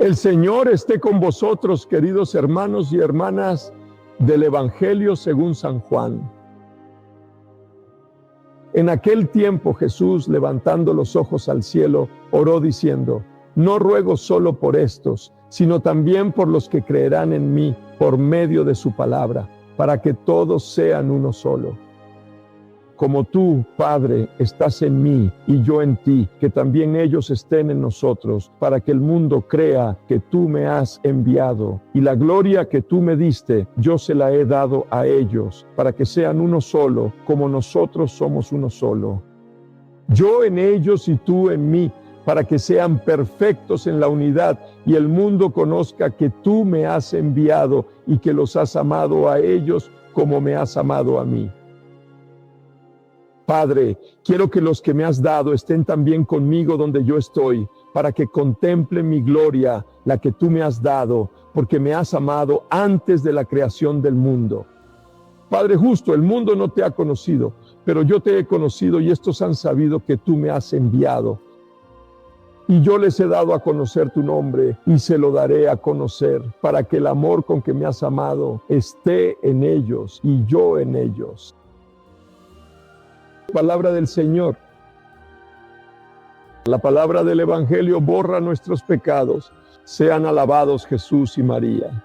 El Señor esté con vosotros, queridos hermanos y hermanas del Evangelio según San Juan. En aquel tiempo Jesús, levantando los ojos al cielo, oró diciendo: no ruego solo por estos, sino también por los que creerán en mí por medio de su palabra, para que todos sean uno solo. Como tú, Padre, estás en mí y yo en ti, que también ellos estén en nosotros, para que el mundo crea que tú me has enviado. Y la gloria que tú me diste, yo se la he dado a ellos, para que sean uno solo, como nosotros somos uno solo. Yo en ellos y tú en mí, para que sean perfectos en la unidad y el mundo conozca que tú me has enviado y que los has amado a ellos como me has amado a mí. Padre, quiero que los que me has dado estén también conmigo donde yo estoy, para que contemplen mi gloria, la que tú me has dado, porque me has amado antes de la creación del mundo. Padre justo, el mundo no te ha conocido, pero yo te he conocido y estos han sabido que tú me has enviado. Y yo les he dado a conocer tu nombre y se lo daré a conocer, para que el amor con que me has amado esté en ellos y yo en ellos. Palabra del Señor. La palabra del Evangelio borra nuestros pecados. Sean alabados Jesús y María.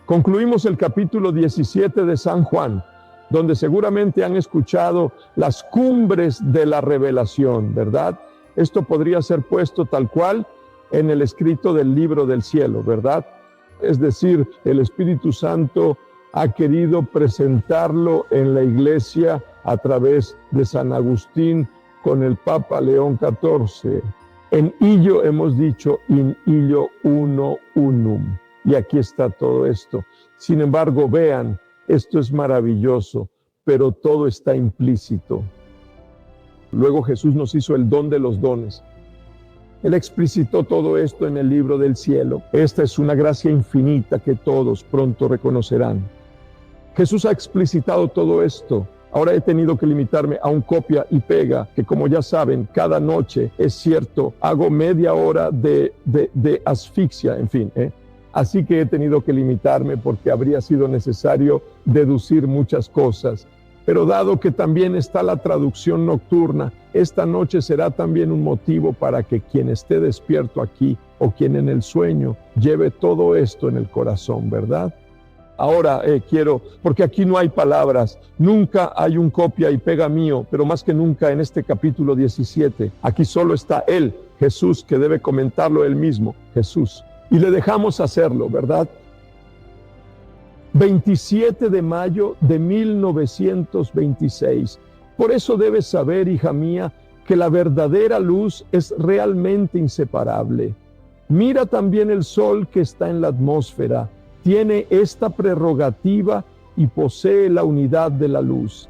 Concluimos el capítulo 17 de San Juan, donde seguramente han escuchado las cumbres de la revelación, ¿verdad? Esto podría ser puesto tal cual en el escrito del libro del cielo, ¿verdad? Es decir, el Espíritu Santo ha querido presentarlo en la iglesia a través de San Agustín con el Papa León XIV. En illo hemos dicho in illo uno unum. Y aquí está todo esto. Sin embargo, vean, esto es maravilloso, pero todo está implícito. Luego Jesús nos hizo el don de los dones. Él explicitó todo esto en el libro del cielo. Esta es una gracia infinita que todos pronto reconocerán. Jesús ha explicitado todo esto. Ahora he tenido que limitarme a un copia y pega, que como ya saben, cada noche, es cierto, hago media hora de asfixia, en fin, Así que he tenido que limitarme porque habría sido necesario deducir muchas cosas. Pero dado que también está la traducción nocturna, esta noche será también un motivo para que quien esté despierto aquí o quien en el sueño lleve todo esto en el corazón, ¿verdad? Ahora quiero, porque aquí no hay palabras, nunca hay un copia y pega mío, pero más que nunca en este capítulo 17, aquí solo está Él, Jesús, que debe comentarlo Él mismo, Jesús. Y le dejamos hacerlo, ¿verdad? 27 de mayo de 1926. Por eso debes saber, hija mía, que la verdadera luz es realmente inseparable. Mira también el sol que está en la atmósfera. Tiene esta prerrogativa y posee la unidad de la luz.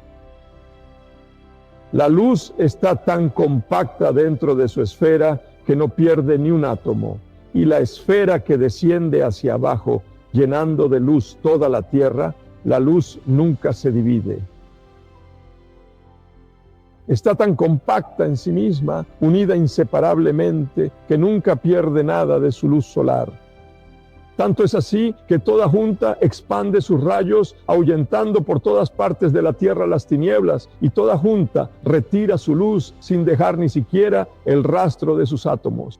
La luz está tan compacta dentro de su esfera que no pierde ni un átomo. Y la esfera que desciende hacia abajo, llenando de luz toda la tierra, la luz nunca se divide. Está tan compacta en sí misma, unida inseparablemente, que nunca pierde nada de su luz solar. Tanto es así que toda junta expande sus rayos, ahuyentando por todas partes de la tierra las tinieblas, y toda junta retira su luz sin dejar ni siquiera el rastro de sus átomos.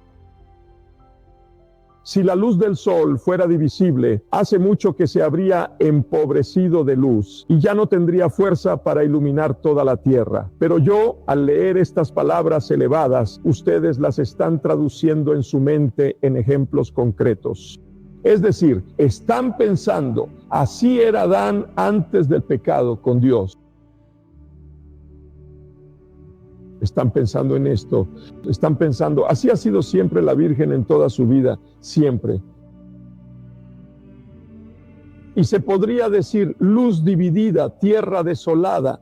Si la luz del sol fuera divisible, hace mucho que se habría empobrecido de luz y ya no tendría fuerza para iluminar toda la tierra. Pero yo, al leer estas palabras elevadas, ustedes las están traduciendo en su mente en ejemplos concretos. Es decir, están pensando, así era Adán antes del pecado con Dios. Están pensando en esto, están pensando, así ha sido siempre la Virgen en toda su vida, siempre. Y se podría decir luz dividida, tierra desolada.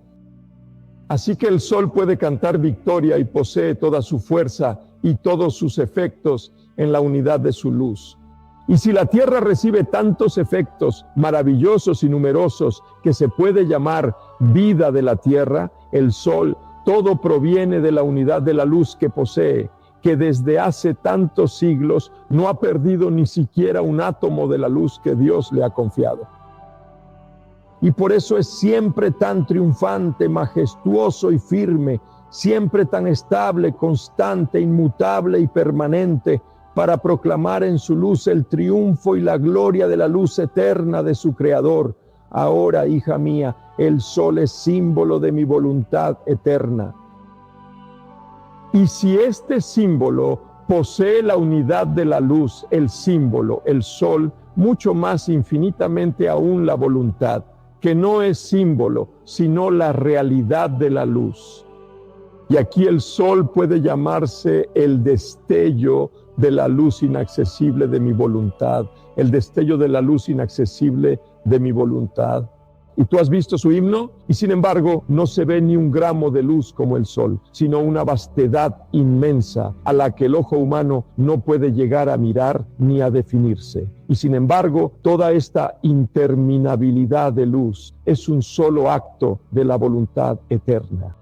Así que el sol puede cantar victoria y posee toda su fuerza y todos sus efectos en la unidad de su luz. Y si la tierra recibe tantos efectos maravillosos y numerosos que se puede llamar vida de la tierra, el sol, todo proviene de la unidad de la luz que posee, que desde hace tantos siglos no ha perdido ni siquiera un átomo de la luz que Dios le ha confiado. Y por eso es siempre tan triunfante, majestuoso y firme, siempre tan estable, constante, inmutable y permanente, para proclamar en su luz el triunfo y la gloria de la luz eterna de su Creador. Ahora, hija mía, el sol es símbolo de mi voluntad eterna. Y si este símbolo posee la unidad de la luz, el símbolo, el sol, mucho más infinitamente aún la voluntad, que no es símbolo, sino la realidad de la luz. Y aquí el sol puede llamarse el destello de la luz inaccesible de mi voluntad, el destello de la luz inaccesible de mi voluntad. ¿Y tú has visto su himno? Y sin embargo, no se ve ni un gramo de luz como el sol, sino una vastedad inmensa a la que el ojo humano no puede llegar a mirar ni a definirse. Y sin embargo, toda esta interminabilidad de luz es un solo acto de la voluntad eterna.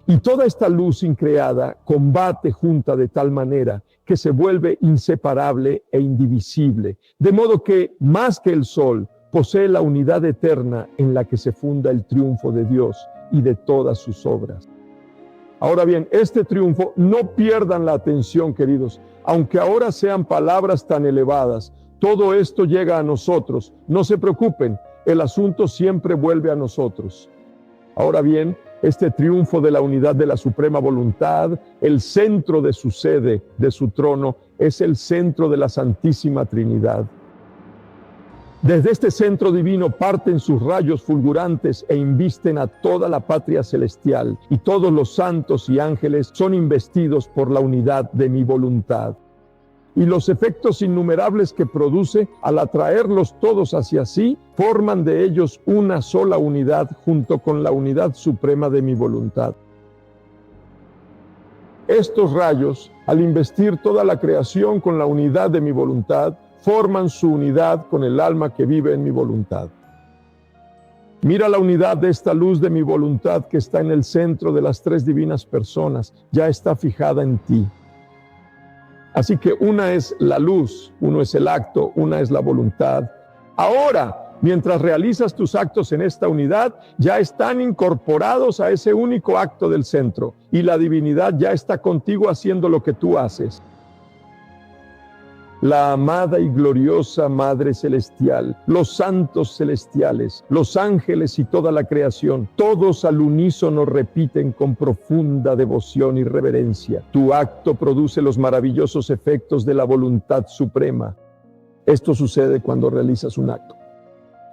Y toda esta luz increada combate junta de tal manera que se vuelve inseparable e indivisible, de modo que, más que el sol, posee la unidad eterna en la que se funda el triunfo de Dios y de todas sus obras. Ahora bien, este triunfo, no pierdan la atención, queridos, aunque ahora sean palabras tan elevadas, todo esto llega a nosotros. No se preocupen, el asunto siempre vuelve a nosotros. Ahora bien, este triunfo de la unidad de la suprema voluntad, el centro de su sede, de su trono, es el centro de la Santísima Trinidad. Desde este centro divino parten sus rayos fulgurantes e invisten a toda la patria celestial, y todos los santos y ángeles son investidos por la unidad de mi voluntad. Y los efectos innumerables que produce, al atraerlos todos hacia sí, forman de ellos una sola unidad junto con la unidad suprema de mi voluntad. Estos rayos, al investir toda la creación con la unidad de mi voluntad, forman su unidad con el alma que vive en mi voluntad. Mira la unidad de esta luz de mi voluntad que está en el centro de las tres divinas personas, ya está fijada en ti. Así que una es la luz, uno es el acto, una es la voluntad. Ahora, mientras realizas tus actos en esta unidad, ya están incorporados a ese único acto del centro, y la divinidad ya está contigo haciendo lo que tú haces. La amada y gloriosa Madre Celestial, los santos celestiales, los ángeles y toda la creación, todos al unísono repiten con profunda devoción y reverencia: tu acto produce los maravillosos efectos de la voluntad suprema. Esto sucede cuando realizas un acto.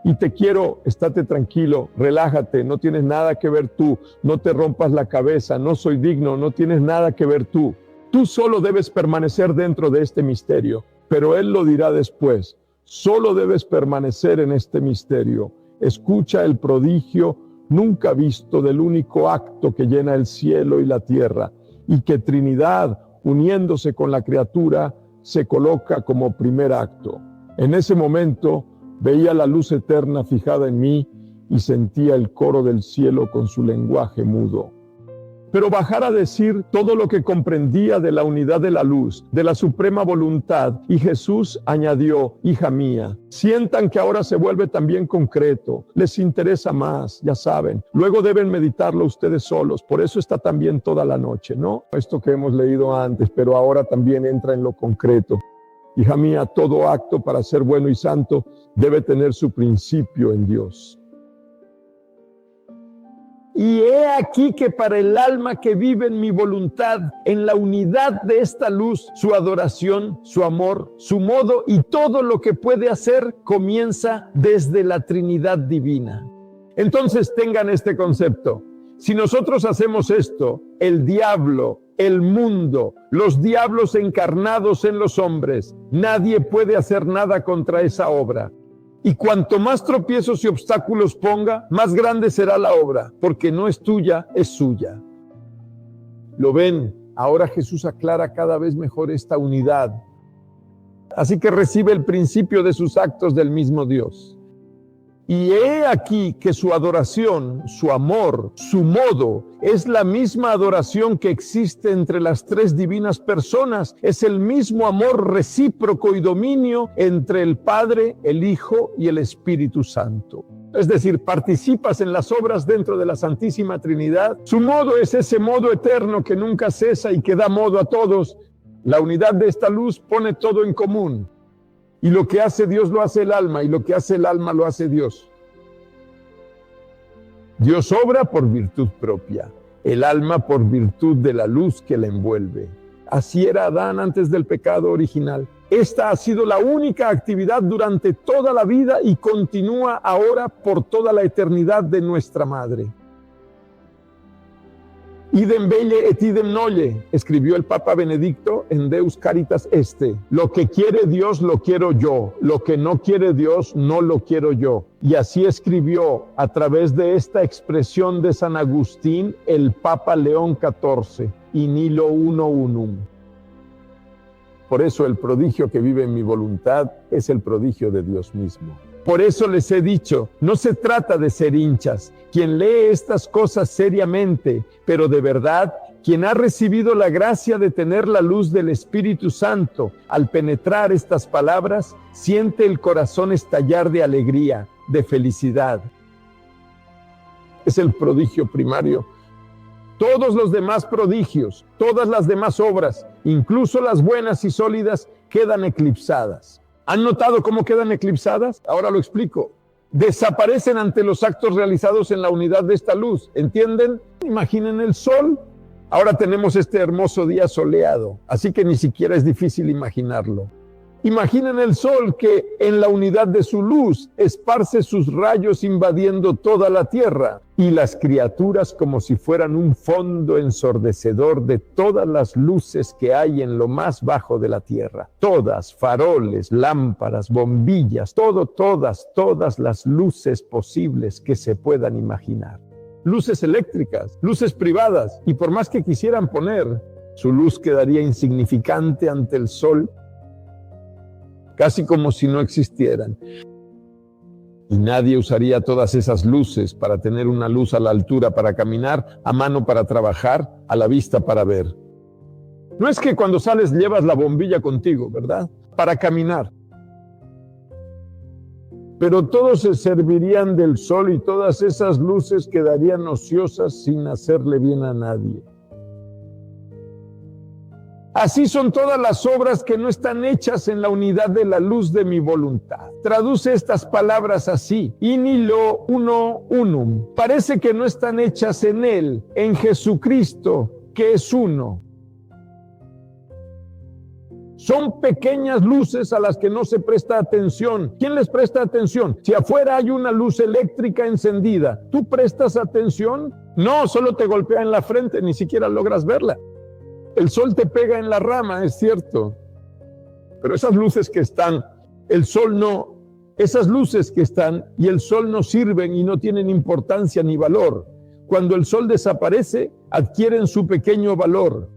Y te quiero, estate tranquilo, relájate, no tienes nada que ver tú, no te rompas la cabeza, no soy digno, no tienes nada que ver tú. Tú solo debes permanecer dentro de este misterio. Pero Él lo dirá después. Solo debes permanecer en este misterio. Escucha el prodigio nunca visto del único acto que llena el cielo y la tierra, y que Trinidad, uniéndose con la criatura, se coloca como primer acto. En ese momento veía la luz eterna fijada en mí y sentía el coro del cielo con su lenguaje mudo. Pero bajar a decir todo lo que comprendía de la unidad de la luz, de la suprema voluntad, y Jesús añadió: hija mía, sientan que ahora se vuelve también concreto, les interesa más, ya saben, luego deben meditarlo ustedes solos, por eso está también toda la noche, ¿no? Esto que hemos leído antes, pero ahora también entra en lo concreto. Hija mía, todo acto para ser bueno y santo debe tener su principio en Dios. Y he aquí que para el alma que vive en mi voluntad, en la unidad de esta luz, su adoración, su amor, su modo y todo lo que puede hacer comienza desde la Trinidad divina. Entonces tengan este concepto. Si nosotros hacemos esto, el diablo, el mundo, los diablos encarnados en los hombres, nadie puede hacer nada contra esa obra. Y cuanto más tropiezos y obstáculos ponga, más grande será la obra, porque no es tuya, es suya. ¿Lo ven? Ahora Jesús aclara cada vez mejor esta unidad. Así que recibe el principio de sus actos del mismo Dios. Y he aquí que su adoración, su amor, su modo, es la misma adoración que existe entre las tres divinas personas. Es el mismo amor recíproco y dominio entre el Padre, el Hijo y el Espíritu Santo. Es decir, participas en las obras dentro de la Santísima Trinidad. Su modo es ese modo eterno que nunca cesa y que da modo a todos. La unidad de esta luz pone todo en común. Y lo que hace Dios lo hace el alma, y lo que hace el alma lo hace Dios. Dios obra por virtud propia, el alma por virtud de la luz que la envuelve. Así era Adán antes del pecado original. Esta ha sido la única actividad durante toda la vida y continúa ahora por toda la eternidad de nuestra Madre. Idem velle et idem nolle, escribió el Papa Benedicto en Deus Caritas Este. Lo que quiere Dios lo quiero yo, lo que no quiere Dios no lo quiero yo. Y así escribió a través de esta expresión de San Agustín el Papa León XIV, in illo uno unum. Por eso el prodigio que vive en mi voluntad es el prodigio de Dios mismo. Por eso les he dicho, no se trata de ser hinchas. Quien lee estas cosas seriamente, pero de verdad, quien ha recibido la gracia de tener la luz del Espíritu Santo, al penetrar estas palabras, siente el corazón estallar de alegría, de felicidad. Es el prodigio primario. Todos los demás prodigios, todas las demás obras, incluso las buenas y sólidas, quedan eclipsadas. ¿Han notado cómo quedan eclipsadas? Ahora lo explico. Desaparecen ante los actos realizados en la unidad de esta luz. ¿Entienden? Imaginen el sol. Ahora tenemos este hermoso día soleado, así que ni siquiera es difícil imaginarlo. Imaginen el sol que en la unidad de su luz esparce sus rayos invadiendo toda la tierra y las criaturas como si fueran un fondo ensordecedor de todas las luces que hay en lo más bajo de la tierra. Todas, faroles, lámparas, bombillas, todas las luces posibles que se puedan imaginar. Luces eléctricas, luces privadas, y por más que quisieran poner, su luz quedaría insignificante ante el sol, casi como si no existieran. Y nadie usaría todas esas luces para tener una luz a la altura para caminar, a mano para trabajar, a la vista para ver. No es que cuando sales llevas la bombilla contigo, ¿verdad? Para caminar. Pero todos se servirían del sol y todas esas luces quedarían ociosas sin hacerle bien a nadie. Así son todas las obras que no están hechas en la unidad de la luz de mi voluntad. Traduce estas palabras así: in illo uno unum. Parece que no están hechas en Él, en Jesucristo, que es uno. Son pequeñas luces a las que no se presta atención. ¿Quién les presta atención? Si afuera hay una luz eléctrica encendida, ¿tú prestas atención? No, solo te golpea en la frente, ni siquiera logras verla. El sol te pega en la rama, es cierto, pero esas luces que están, el sol no, esas luces que están y el sol no sirven y no tienen importancia ni valor. Cuando el sol desaparece, adquieren su pequeño valor.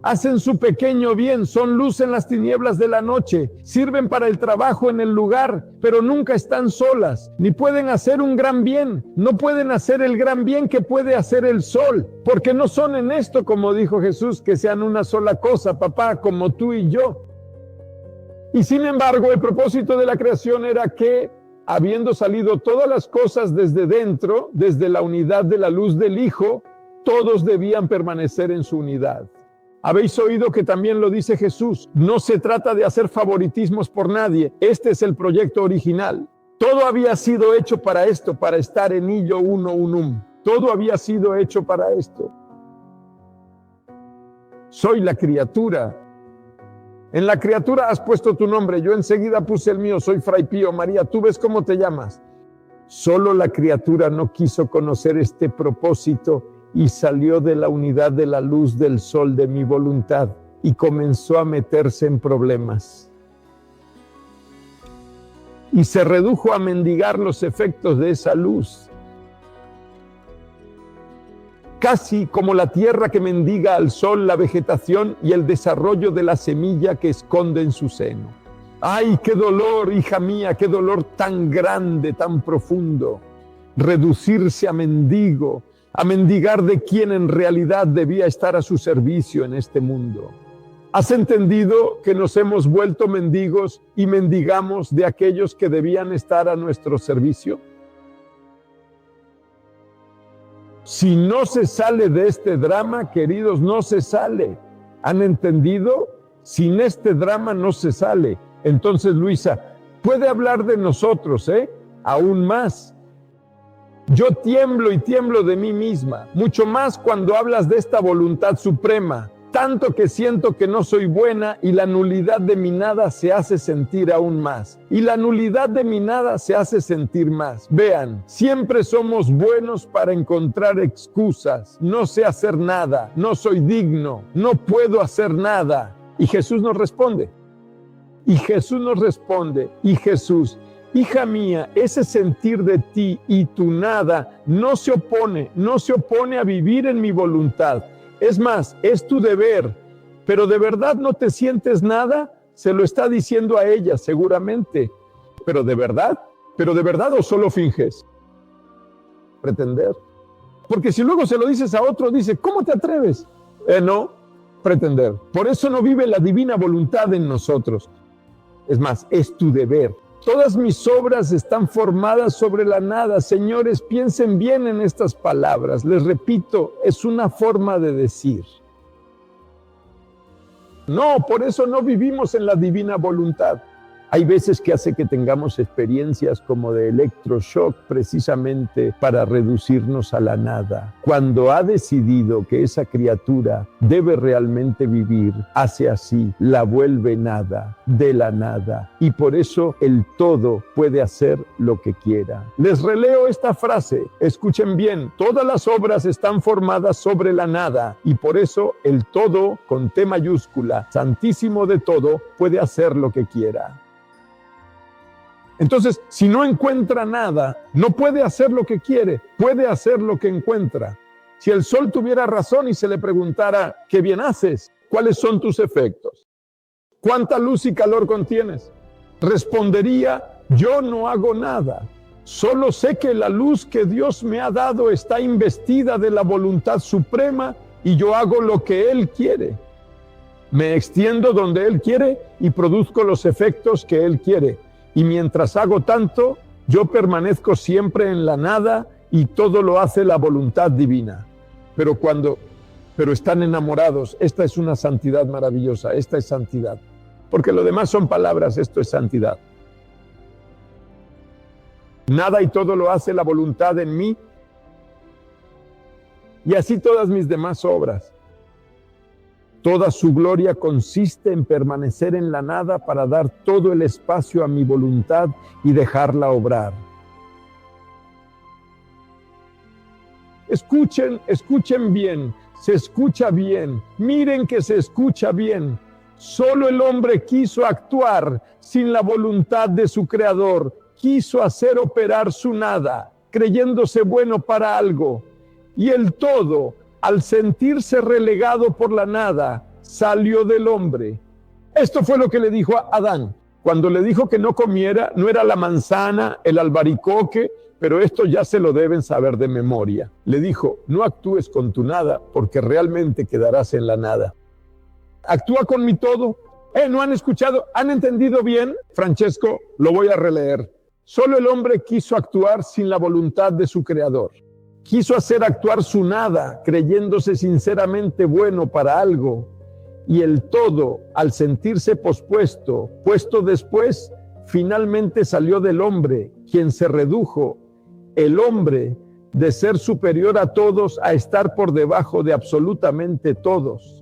Hacen su pequeño bien, son luz en las tinieblas de la noche, sirven para el trabajo en el lugar, pero nunca están solas, ni pueden hacer un gran bien, no pueden hacer el gran bien que puede hacer el sol, porque no son en esto, como dijo Jesús, que sean una sola cosa, papá, como tú y yo. Y sin embargo, el propósito de la creación era que, habiendo salido todas las cosas desde dentro, desde la unidad de la luz del Hijo, todos debían permanecer en su unidad. Habéis oído que también lo dice Jesús. No se trata de hacer favoritismos por nadie. Este es el proyecto original. Todo había sido hecho para esto, para estar en illo uno unum. Todo había sido hecho para esto. Soy la criatura. En la criatura has puesto tu nombre. Yo enseguida puse el mío. Soy Fray Pío. María, ¿tú ves cómo te llamas? Solo la criatura no quiso conocer este propósito y salió de la unidad de la luz del sol de mi voluntad y comenzó a meterse en problemas. Y se redujo a mendigar los efectos de esa luz. Casi como la tierra que mendiga al sol la vegetación y el desarrollo de la semilla que esconde en su seno. Ay, qué dolor, hija mía, qué dolor tan grande, tan profundo. Reducirse a mendigo, a mendigar de quien en realidad debía estar a su servicio en este mundo. ¿Has entendido que nos hemos vuelto mendigos y mendigamos de aquellos que debían estar a nuestro servicio? Si no se sale de este drama, queridos, no se sale. ¿Han entendido? Sin este drama no se sale. Entonces, Luisa, puede hablar de nosotros, aún más. Yo tiemblo y tiemblo de mí misma, mucho más cuando hablas de esta voluntad suprema, tanto que siento que no soy buena y la nulidad de mi nada se hace sentir aún más. Y la nulidad de mi nada se hace sentir más. Vean, siempre somos buenos para encontrar excusas. No sé hacer nada, no soy digno, no puedo hacer nada. Y Jesús nos responde. Y Jesús, hija mía, ese sentir de ti y tu nada no se opone a vivir en mi voluntad. Es más, es tu deber, pero ¿de verdad no te sientes nada? Se lo está diciendo a ella, seguramente. ¿Pero de verdad? ¿O solo finges? Pretender. Porque si luego se lo dices a otro, dice, ¿cómo te atreves? No, pretender. Por eso no vive la divina voluntad en nosotros. Es más, es tu deber. Todas mis obras están formadas sobre la nada. Señores, piensen bien en estas palabras. Les repito, es una forma de decir. No, por eso no vivimos en la divina voluntad. Hay veces que hace que tengamos experiencias como de electroshock precisamente para reducirnos a la nada. Cuando ha decidido que esa criatura debe realmente vivir, hace así, la vuelve nada, de la nada. Y por eso el todo puede hacer lo que quiera. Les releo esta frase, escuchen bien, todas las obras están formadas sobre la nada y por eso el todo, con T mayúscula, santísimo de todo, puede hacer lo que quiera. Entonces, si no encuentra nada, no puede hacer lo que quiere, puede hacer lo que encuentra. Si el sol tuviera razón y se le preguntara, ¿qué bien haces? ¿Cuáles son tus efectos? ¿Cuánta luz y calor contienes? Respondería, yo no hago nada. Solo sé que la luz que Dios me ha dado está investida de la voluntad suprema y yo hago lo que Él quiere. Me extiendo donde Él quiere y produzco los efectos que Él quiere. Y mientras hago tanto, yo permanezco siempre en la nada y todo lo hace la voluntad divina. Pero están enamorados, esta es una santidad maravillosa, esta es santidad. Porque lo demás son palabras, esto es santidad. Nada y todo lo hace la voluntad en mí y así todas mis demás obras. Toda su gloria consiste en permanecer en la nada para dar todo el espacio a mi voluntad y dejarla obrar. Escuchen bien, se escucha bien, miren que se escucha bien. Solo el hombre quiso actuar sin la voluntad de su creador, quiso hacer operar su nada, creyéndose bueno para algo. Y el todo, al sentirse relegado por la nada, salió del hombre. Esto fue lo que le dijo a Adán. Cuando le dijo que no comiera, no era la manzana, el albaricoque, pero esto ya se lo deben saber de memoria. Le dijo, no actúes con tu nada, porque realmente quedarás en la nada. Actúa con mi todo. ¿No han escuchado? ¿Han entendido bien? Francesco, lo voy a releer. Solo el hombre quiso actuar sin la voluntad de su creador. Quiso hacer actuar su nada, creyéndose sinceramente bueno para algo, y el todo, al sentirse pospuesto, puesto después, finalmente salió del hombre, quien se redujo, el hombre, de ser superior a todos a estar por debajo de absolutamente todos.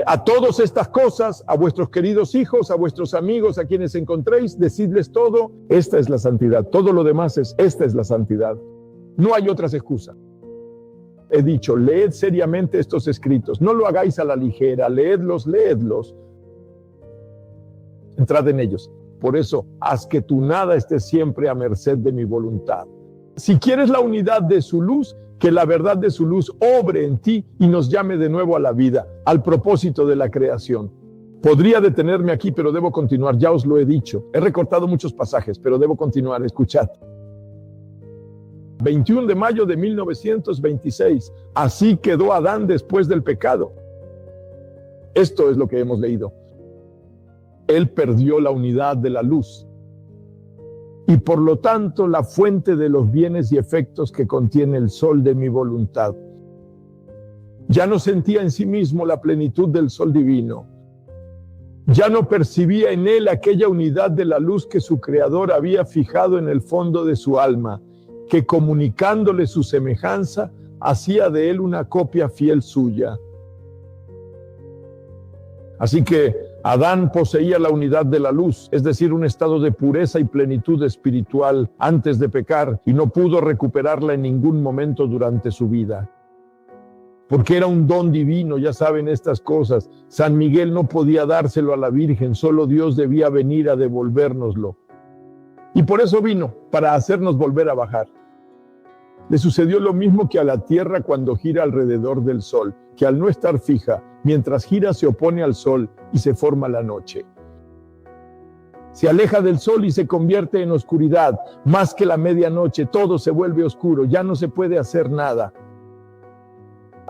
A todas estas cosas, a vuestros queridos hijos, a vuestros amigos, a quienes encontréis, decidles todo. Esta es la santidad. Todo lo demás esta es la santidad. No hay otras excusas. He dicho, leed seriamente estos escritos. No lo hagáis a la ligera. Leedlos. Entrad en ellos. Por eso, haz que tu nada esté siempre a merced de mi voluntad. Si quieres la unidad de su luz, que la verdad de su luz obre en ti y nos llame de nuevo a la vida, al propósito de la creación. Podría detenerme aquí, pero debo continuar, ya os lo he dicho. He recortado muchos pasajes, pero debo continuar, escuchad. 21 de mayo de 1926, así quedó Adán después del pecado. Esto es lo que hemos leído. Él perdió la unidad de la luz y por lo tanto la fuente de los bienes y efectos que contiene el sol de mi voluntad. Ya no sentía en sí mismo la plenitud del sol divino. Ya no percibía en él aquella unidad de la luz que su creador había fijado en el fondo de su alma, que comunicándole su semejanza, hacía de él una copia fiel suya. Así que Adán poseía la unidad de la luz, es decir, un estado de pureza y plenitud espiritual antes de pecar, y no pudo recuperarla en ningún momento durante su vida. Porque era un don divino, ya saben estas cosas. San Miguel no podía dárselo a la Virgen, solo Dios debía venir a devolvérnoslo. Y por eso vino, para hacernos volver a bajar. Le sucedió lo mismo que a la Tierra cuando gira alrededor del Sol, que al no estar fija, mientras gira se opone al Sol y se forma la noche. Se aleja del Sol y se convierte en oscuridad. Más que la medianoche, todo se vuelve oscuro, ya no se puede hacer nada.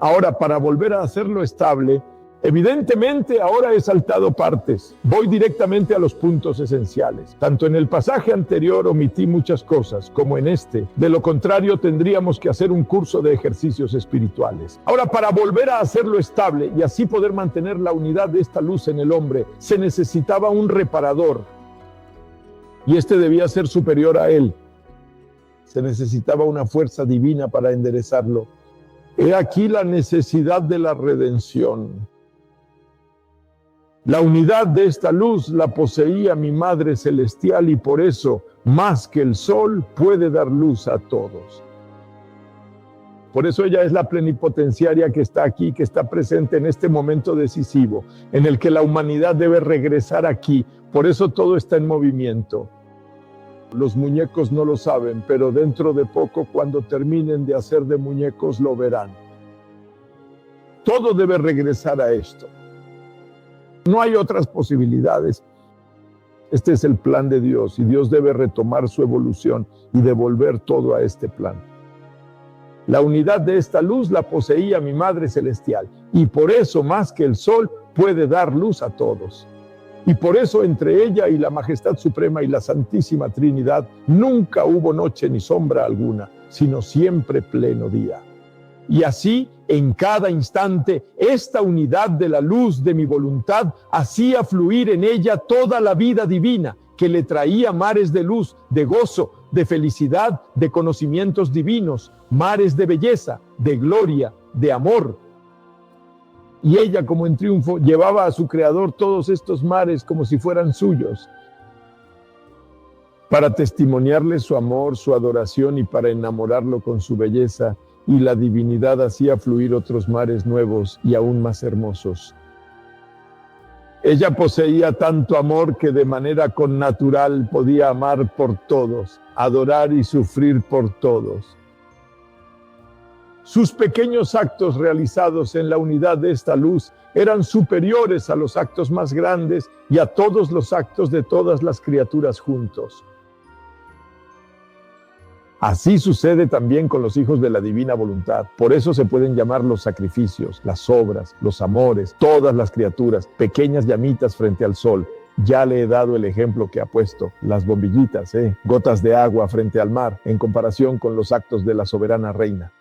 Ahora, para volver a hacerlo estable, evidentemente ahora he saltado partes. Voy directamente a los puntos esenciales. Tanto en el pasaje anterior omití muchas cosas, como en este. De lo contrario, tendríamos que hacer un curso de ejercicios espirituales. Ahora, para volver a hacerlo estable y así poder mantener la unidad de esta luz en el hombre, se necesitaba un reparador. Y este debía ser superior a él. Se necesitaba una fuerza divina para enderezarlo. He aquí la necesidad de la redención. La unidad de esta luz la poseía mi Madre Celestial y por eso, más que el sol, puede dar luz a todos. Por eso ella es la plenipotenciaria que está aquí, que está presente en este momento decisivo, en el que la humanidad debe regresar aquí. Por eso todo está en movimiento. Los muñecos no lo saben, pero dentro de poco, cuando terminen de hacer de muñecos, lo verán. Todo debe regresar a esto. No hay otras posibilidades. Este es el plan de Dios y Dios debe retomar su evolución y devolver todo a este plan. La unidad de esta luz la poseía mi Madre Celestial y por eso, más que el sol, puede dar luz a todos. Y por eso entre ella y la Majestad Suprema y la Santísima Trinidad nunca hubo noche ni sombra alguna, sino siempre pleno día. Y así, en cada instante, esta unidad de la luz de mi voluntad hacía fluir en ella toda la vida divina, que le traía mares de luz, de gozo, de felicidad, de conocimientos divinos, mares de belleza, de gloria, de amor. Y ella, como en triunfo, llevaba a su Creador todos estos mares como si fueran suyos, para testimoniarle su amor, su adoración y para enamorarlo con su belleza, y la divinidad hacía fluir otros mares nuevos y aún más hermosos. Ella poseía tanto amor que de manera connatural podía amar por todos, adorar y sufrir por todos. Sus pequeños actos realizados en la unidad de esta luz eran superiores a los actos más grandes y a todos los actos de todas las criaturas juntos. Así sucede también con los hijos de la divina voluntad. Por eso se pueden llamar los sacrificios, las obras, los amores, todas las criaturas, pequeñas llamitas frente al sol. Ya le he dado el ejemplo que ha puesto, las bombillitas, gotas de agua frente al mar, en comparación con los actos de la soberana reina.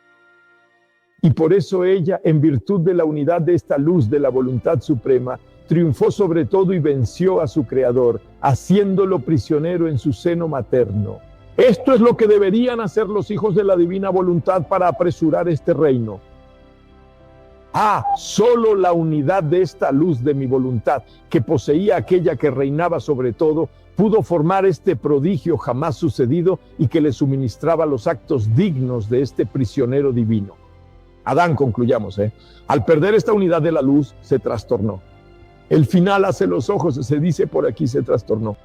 Y por eso ella, en virtud de la unidad de esta luz de la voluntad suprema, triunfó sobre todo y venció a su Creador, haciéndolo prisionero en su seno materno. Esto es lo que deberían hacer los hijos de la divina voluntad para apresurar este reino. Solo la unidad de esta luz de mi voluntad, que poseía aquella que reinaba sobre todo, pudo formar este prodigio jamás sucedido y que le suministraba los actos dignos de este prisionero divino. Adán, concluyamos, al perder esta unidad de la luz, se trastornó. El final hace los ojos, se dice por aquí, se trastornó.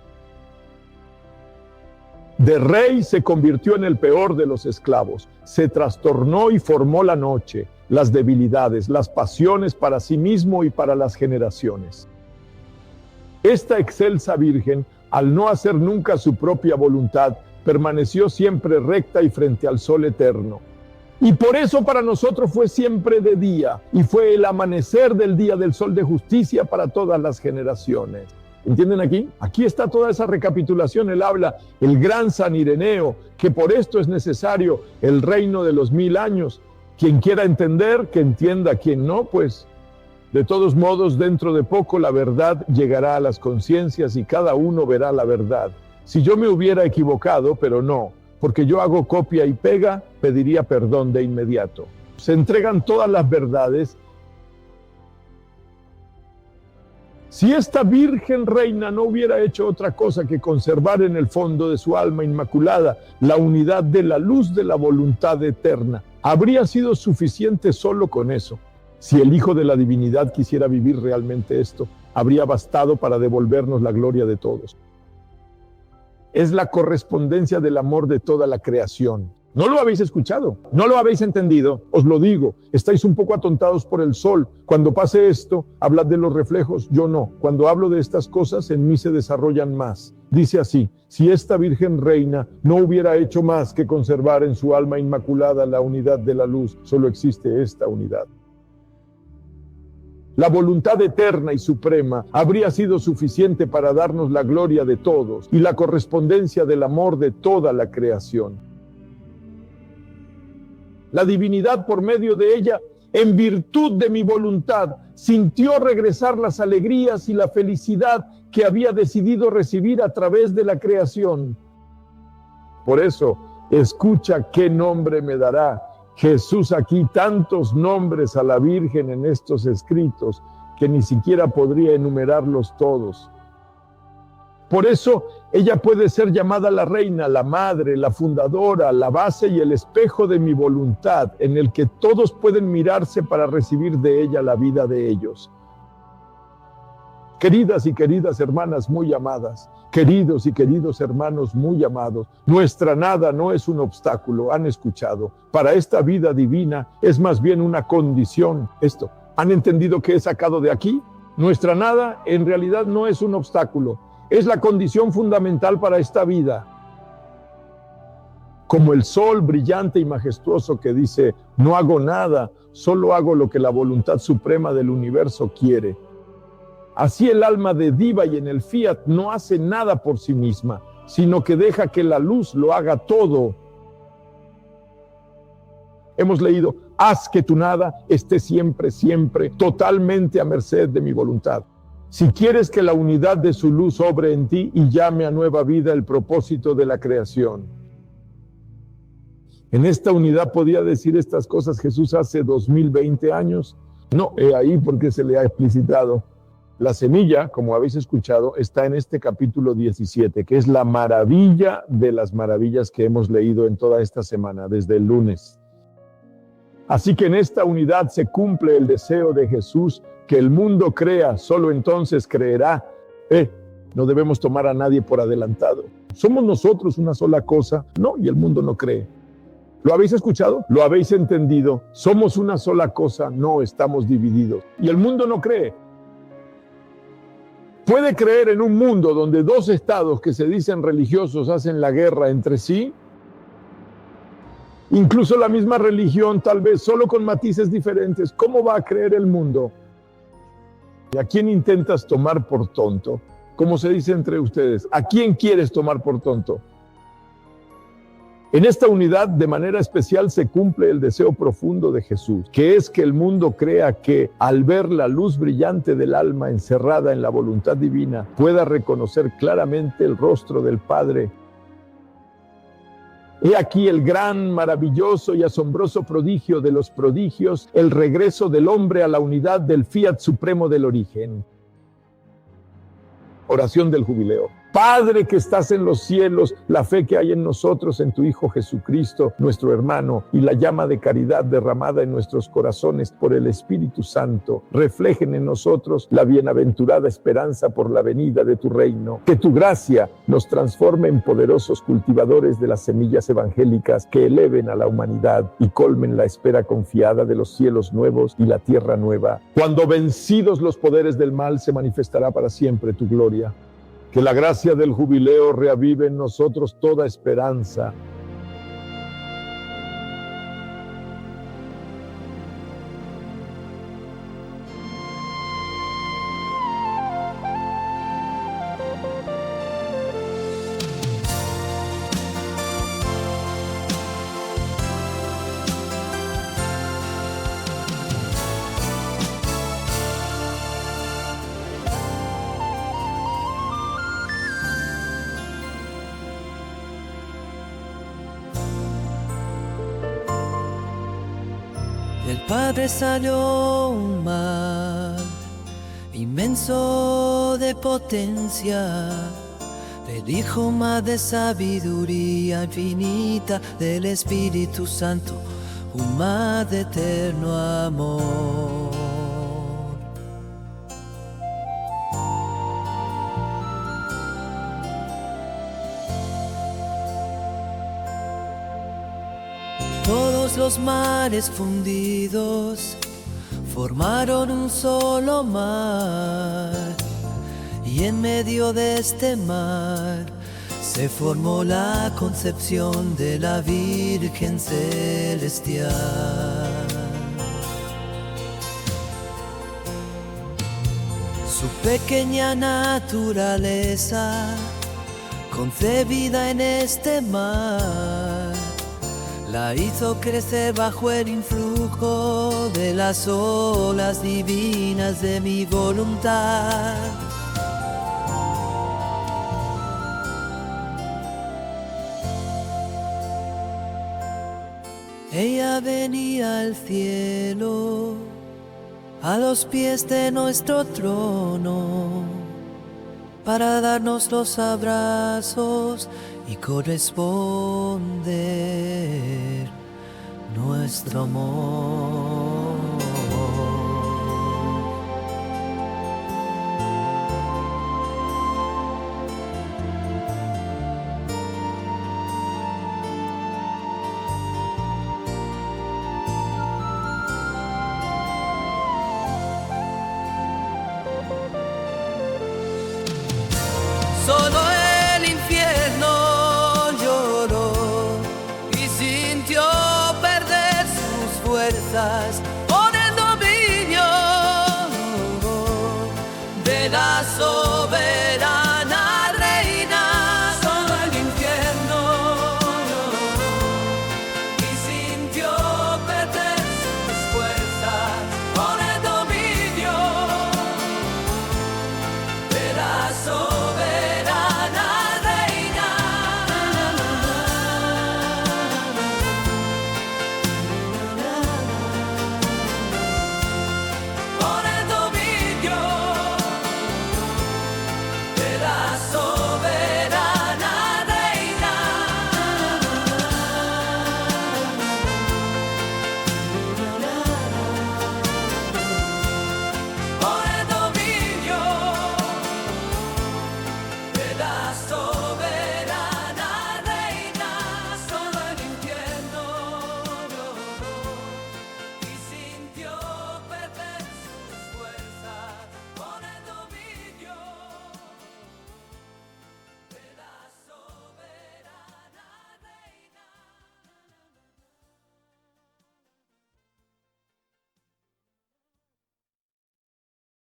De rey se convirtió en el peor de los esclavos. Se trastornó y formó la noche, las debilidades, las pasiones para sí mismo y para las generaciones. Esta excelsa virgen, al no hacer nunca su propia voluntad, permaneció siempre recta y frente al sol eterno. Y por eso para nosotros fue siempre de día, y fue el amanecer del día del sol de justicia para todas las generaciones. ¿Entienden aquí? Aquí está toda esa recapitulación. Él habla, el gran San Ireneo, que por esto es necesario el reino de los 1000 años. Quien quiera entender, que entienda. Quien no, pues, de todos modos, dentro de poco la verdad llegará a las conciencias y cada uno verá la verdad. Si yo me hubiera equivocado, pero no, porque yo hago copia y pega, pediría perdón de inmediato. Se entregan todas las verdades. Si esta Virgen Reina no hubiera hecho otra cosa que conservar en el fondo de su alma inmaculada la unidad de la luz de la voluntad eterna, habría sido suficiente solo con eso. Si el Hijo de la Divinidad quisiera vivir realmente esto, habría bastado para devolvernos la gloria de todos. Es la correspondencia del amor de toda la creación. ¿No lo habéis escuchado? ¿No lo habéis entendido? Os lo digo, estáis un poco atontados por el sol. Cuando pase esto, hablad de los reflejos, yo no. Cuando hablo de estas cosas, en mí se desarrollan más. Dice así, si esta Virgen Reina no hubiera hecho más que conservar en su alma inmaculada la unidad de la luz, solo existe esta unidad. La voluntad eterna y suprema habría sido suficiente para darnos la gloria de todos y la correspondencia del amor de toda la creación. La divinidad, por medio de ella, en virtud de mi voluntad, sintió regresar las alegrías y la felicidad que había decidido recibir a través de la creación. Por eso, escucha qué nombre me dará Jesús aquí, tantos nombres a la Virgen en estos escritos que ni siquiera podría enumerarlos todos. Por eso ella puede ser llamada la reina, la madre, la fundadora, la base y el espejo de mi voluntad, en el que todos pueden mirarse para recibir de ella la vida de ellos. Queridas y queridas hermanas muy amadas, queridos y queridos hermanos muy amados, nuestra nada no es un obstáculo, han escuchado. Para esta vida divina es más bien una condición. Esto, ¿han entendido qué he sacado de aquí? Nuestra nada en realidad no es un obstáculo. Es la condición fundamental para esta vida. Como el sol brillante y majestuoso que dice, no hago nada, solo hago lo que la voluntad suprema del universo quiere. Así el alma de Diva y en el Fiat no hace nada por sí misma, sino que deja que la luz lo haga todo. Hemos leído, haz que tu nada esté siempre, siempre, totalmente a merced de mi voluntad. Si quieres que la unidad de su luz obre en ti y llame a nueva vida el propósito de la creación. En esta unidad podía decir estas cosas Jesús hace 2020 años. No, he ahí porque se le ha explicitado. La semilla, como habéis escuchado, está en este capítulo 17, que es la maravilla de las maravillas que hemos leído en toda esta semana, desde el lunes. Así que en esta unidad se cumple el deseo de Jesús que el mundo crea, solo entonces creerá. No debemos tomar a nadie por adelantado. ¿Somos nosotros una sola cosa? No, y el mundo no cree. ¿Lo habéis escuchado? ¿Lo habéis entendido? Somos una sola cosa, no estamos divididos. Y el mundo no cree. ¿Puede creer en un mundo donde dos estados que se dicen religiosos hacen la guerra entre sí? Incluso la misma religión, tal vez solo con matices diferentes. ¿Cómo va a creer el mundo? ¿Y a quién intentas tomar por tonto? Como se dice entre ustedes, ¿a quién quieres tomar por tonto? En esta unidad, de manera especial, se cumple el deseo profundo de Jesús, que es que el mundo crea que, al ver la luz brillante del alma encerrada en la voluntad divina, pueda reconocer claramente el rostro del Padre. He aquí el gran, maravilloso y asombroso prodigio de los prodigios, el regreso del hombre a la unidad del Fiat supremo del origen. Oración del jubileo. Padre que estás en los cielos, la fe que hay en nosotros, en tu Hijo Jesucristo, nuestro hermano, y la llama de caridad derramada en nuestros corazones por el Espíritu Santo, reflejen en nosotros la bienaventurada esperanza por la venida de tu reino. Que tu gracia nos transforme en poderosos cultivadores de las semillas evangélicas que eleven a la humanidad y colmen la espera confiada de los cielos nuevos y la tierra nueva. Cuando vencidos los poderes del mal, se manifestará para siempre tu gloria. Que la gracia del jubileo reavive en nosotros toda esperanza. Del Padre salió un mar inmenso de potencia, del Hijo más de sabiduría infinita, del Espíritu Santo un mar de eterno amor. Todos los mares fundidos formaron un solo mar, y en medio de este mar se formó la concepción de la Virgen Celestial. Su pequeña naturaleza, concebida en este mar, la hizo crecer bajo el influjo de las olas divinas de mi voluntad. Ella venía al cielo, a los pies de nuestro trono, para darnos los abrazos y corresponder nuestro amor. Solo el infierno lloró y sintió perder sus fuerzas